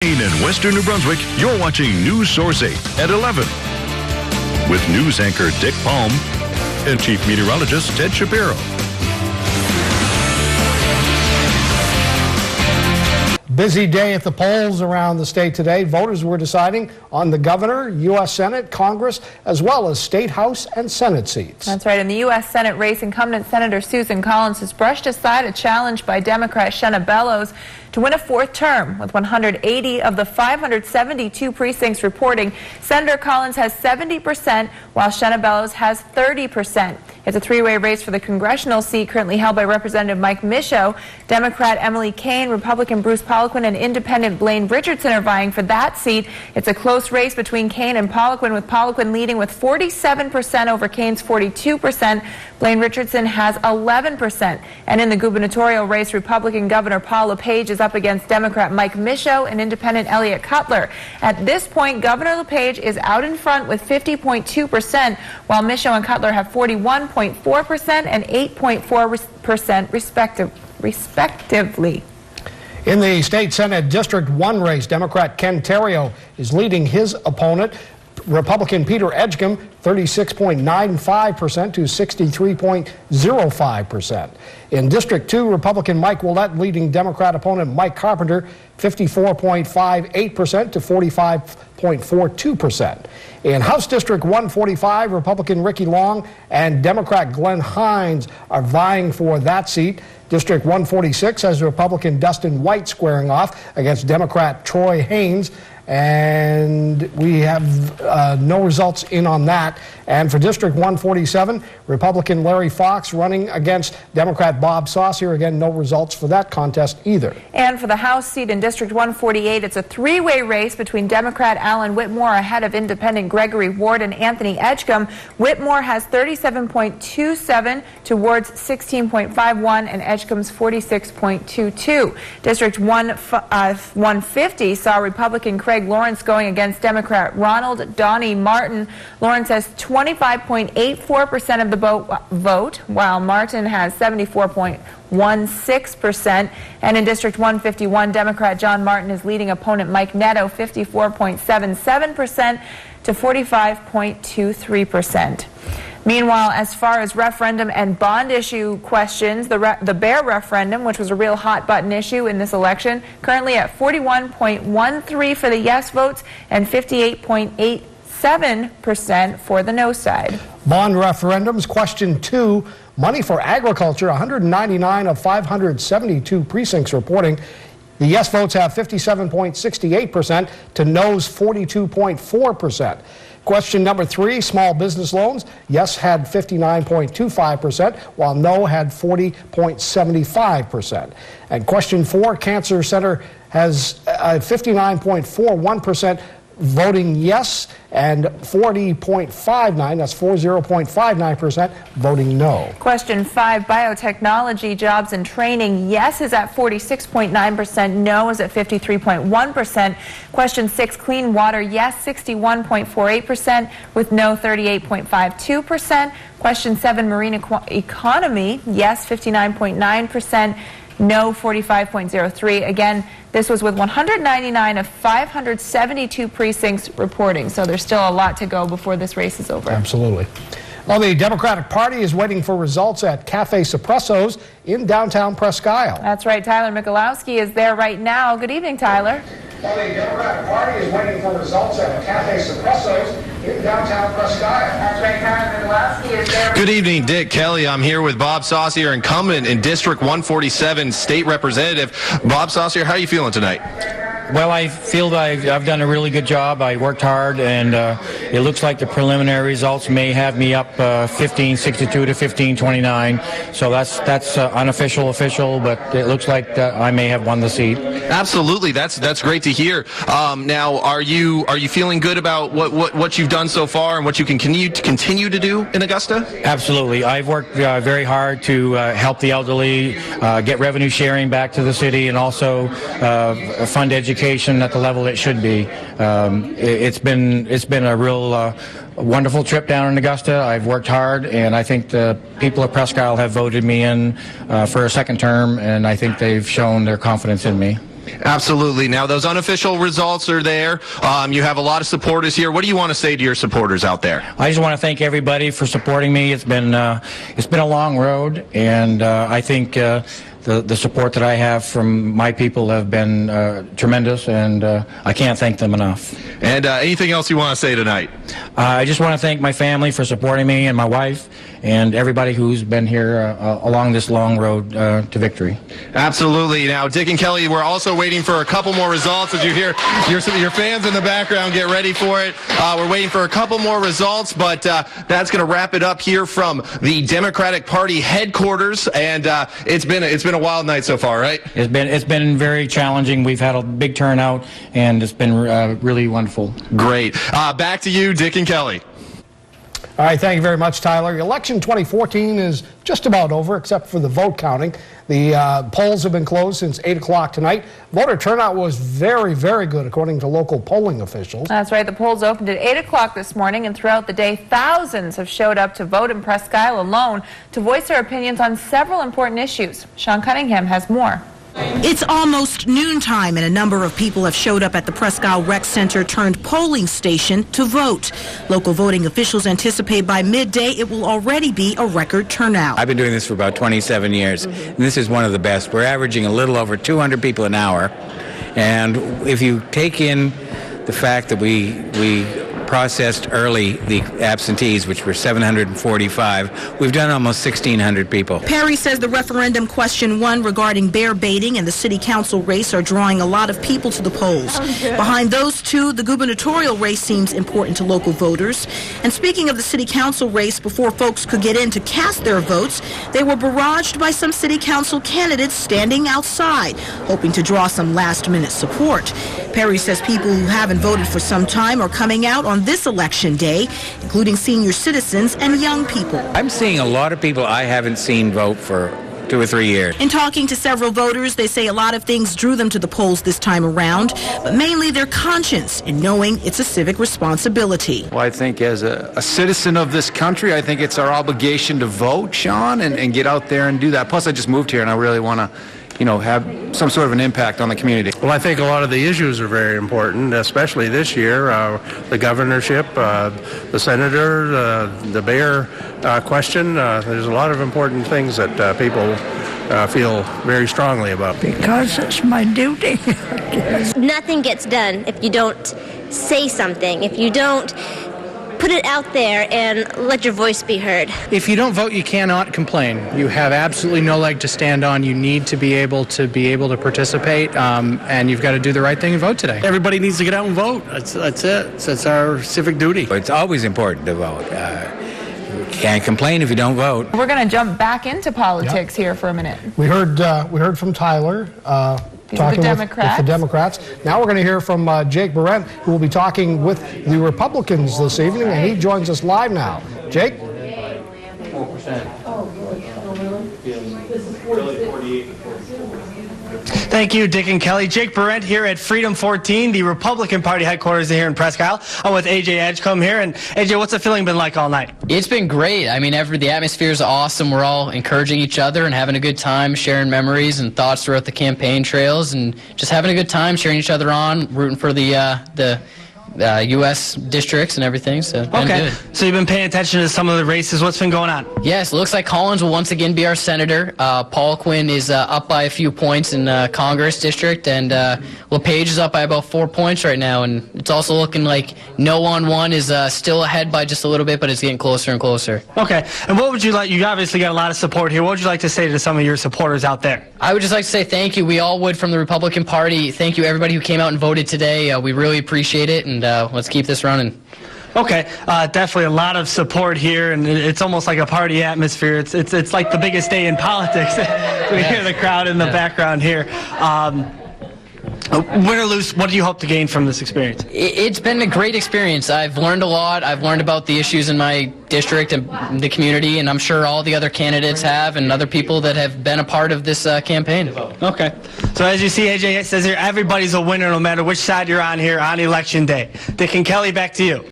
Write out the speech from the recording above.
In Western New Brunswick, you're watching News Source 8 at 11 with news anchor Dick Palm and Chief Meteorologist Ted Shapiro. Busy day at the polls around the state today. Voters were deciding on the governor, U.S. Senate, Congress, as well as state House and Senate seats. That's right. In the U.S. Senate race, incumbent Senator Susan Collins has brushed aside a challenge by Democrat Shenna Bellows to win a fourth term. With 180 of the 572 precincts reporting, Senator Collins has 70%, while Shenna Bellows has 30%. It's a three-way race for the congressional seat currently held by Representative Mike Michaud. Democrat Emily Kane, Republican Bruce Poliquin, and Independent Blaine Richardson are vying for that seat. It's a close race between Kane and Poliquin, with Poliquin leading with 47% over Kane's 42%. Blaine Richardson has 11%. And in the gubernatorial race, Republican Governor Paul LePage is up against Democrat Mike Michaud and Independent Elliott Cutler. At this point, Governor LePage is out in front with 50.2%, while Michaud and Cutler have 41.4% and 8.4% respectively. In the state Senate District 1 race, Democrat Ken Terrio is leading his opponent, Republican Peter Edgecombe, 36.95% to 63.05%. In District 2, Republican Mike Willett leading Democrat opponent Mike Carpenter, 54.58% to 45.42%. In House District 145, Republican Ricky Long and Democrat Glenn Hines are vying for that seat. District 146 has Republican Dustin White squaring off against Democrat Troy Haynes, and we have no results in on that. And for District 147, Republican Larry Fox running against Democrat Bob Saucier. Again, no results for that contest either. And for the House seat in District 148, it's a three-way race between Democrat Alan Whitmore ahead of Independent Gregory Ward and Anthony Edgecombe. Whitmore has 37.27 to Ward's 16.51 and Edgecombe's 46.22. District 150 saw Republican Craig Lawrence going against Democrat Ronald Donnie Martin. Lawrence has 25.84% of the vote, while Martin has 74.16%. And in District 151, Democrat John Martin is leading opponent Mike Netto 54.77% to 45.23%. Meanwhile, as far as referendum and bond issue questions, the Bear referendum, which was a real hot-button issue in this election, currently at 41.13% for the yes votes and 58.87% for the no side. Bond referendums, question 2, money for agriculture, 199 of 572 precincts reporting. The yes votes have 57.68% to no's 42.4%. Question number 3, small business loans. Yes had 59.25%, while no had 40.75%. And question 4, cancer center has 59.41% voting yes and 40.59%, that's 40.59% voting no. Question 5, biotechnology, jobs and training. Yes is at 46.9%, no is at 53.1%. Question 6, clean water. Yes 61.48% with no 38.52%. Question 7, marine economy. Yes 59.9%. No 45.03%. Again, this was with 199 of 572 precincts reporting, so there's still a lot to go before this race is over. Absolutely. Well, the Democratic Party is waiting for results at Cafe Suppresso's in downtown Presque Isle. That's right. Tyler Michalowski is there right now. Good evening, Tyler. Well, the Democratic Party is waiting for results at Cafe Suppresso's in downtown Presque Isle. That's right. Tyler Michalowski is there. Good evening, Dick Kelly. I'm here with Bob Saucier, incumbent in District 147 State Representative. Bob Saucier, how are you feeling tonight? Well, I feel that I've done a really good job. I worked hard, and it looks like the preliminary results may have me up 1562 to 1529. So that's unofficial, official, but it looks like I may have won the seat. Absolutely, that's great to hear. Now, are you feeling good about what you've done so far and what you can continue to do in Augusta? Absolutely, I've worked very hard to help the elderly, get revenue sharing back to the city, and also fund education at the level it should be. It's been a real wonderful trip down in Augusta. I've worked hard, and I think the people of Presque Isle have voted me in for a second term, and I think they've shown their confidence in me. Absolutely. Now, those unofficial results are there. You have a lot of supporters here. What do you want to say to your supporters out there? I just want to thank everybody for supporting me. It's been a long road, and I think the support that I have from my people have been tremendous, and I can't thank them enough. And anything else you want to say tonight? I just want to thank my family for supporting me, and my wife, and everybody who's been here along this long road to victory. Absolutely. Now, Dick and Kelly, we're also waiting for a couple more results. As you hear your fans in the background, get ready for it. We're waiting for a couple more results, but that's going to wrap it up here from the Democratic Party headquarters. And it's been a wild night so far, right? It's been very challenging. We've had a big turnout, and it's been really wonderful. Great. Back to you, Dick and Kelly. All right, thank you very much, Tyler. Election 2014 is just about over, except for the vote counting. The polls have been closed since 8 o'clock tonight. Voter turnout was very, very good, according to local polling officials. That's right. The polls opened at 8 o'clock this morning, and throughout the day, thousands have showed up to vote in Presque Isle alone to voice their opinions on several important issues. Sean Cunningham has more. It's almost noontime, and a number of people have showed up at the Presque Isle Rec Center turned polling station to vote. Local voting officials anticipate by midday it will already be a record turnout. I've been doing this for about 27 years, and this is one of the best. We're averaging a little over 200 people an hour, and if you take in the fact that we processed early the absentees, which were 745. We've done almost 1,600 people. Perry says the referendum question 1 regarding bear baiting and the city council race are drawing a lot of people to the polls. Behind those two, the gubernatorial race seems important to local voters. And speaking of the city council race, before folks could get in to cast their votes, they were barraged by some city council candidates standing outside, hoping to draw some last-minute support. Perry says people who haven't voted for some time are coming out on this election day, including senior citizens and young people. I'm seeing a lot of people I haven't seen vote for 2 or 3 years. In talking to several voters, they say a lot of things drew them to the polls this time around, but mainly their conscience in knowing it's a civic responsibility. Well, I think as a citizen of this country, I think it's our obligation to vote, Sean, and get out there and do that. Plus, I just moved here and I really want to have some sort of an impact on the community. Well, I think a lot of the issues are very important, especially this year. The governorship, the senator, the bear question. There's a lot of important things that people feel very strongly about. Because it's my duty. Nothing gets done if you don't say something, if you don't put it out there and let your voice be heard. If you don't vote, you cannot complain. You have absolutely no leg to stand on. You need to be able to participate, and you've got to do the right thing and vote today. Everybody needs to get out and vote. That's it. That's our civic duty. It's always important to vote. You can't complain if you don't vote. We're going to jump back into politics here for a minute. We heard from Tyler. Talking with the Democrats. Now we're going to hear from Jake Barrett, who will be talking with the Republicans this evening, and he joins us live now. Jake? 4%. Thank you, Dick and Kelly. Jake Barrett here at Freedom 14, the Republican Party headquarters here in Presque Isle. I'm with AJ Edgecombe here. And AJ, what's the feeling been like all night? It's been great. I mean, the atmosphere is awesome. We're all encouraging each other and having a good time, sharing memories and thoughts throughout the campaign trails, and just having a good time, cheering each other on, rooting for the U.S. districts and everything. So okay. So you've been paying attention to some of the races. What's been going on? Yes, it looks like Collins will once again be our senator. Paul Quinn is up by a few points in Congress district, and LePage is up by about 4 points right now. And it's also looking like No on 1 is still ahead by just a little bit, but it's getting closer and closer. Okay. And what would you like? You obviously got a lot of support here. What would you like to say to some of your supporters out there? I would just like to say thank you. We all would from the Republican Party. Thank you, everybody who came out and voted today. We really appreciate it, and let's keep this running. Okay, definitely a lot of support here, and it's almost like a party atmosphere. It's like the biggest day in politics. We hear the crowd in the background here. Win or lose, what do you hope to gain from this experience? It's been a great experience. I've learned a lot. I've learned about the issues in my district and the community, and I'm sure all the other candidates have, and other people that have been a part of this campaign. Okay. So as you see, AJ says here, everybody's a winner no matter which side you're on here on Election Day. Dick and Kelly, back to you.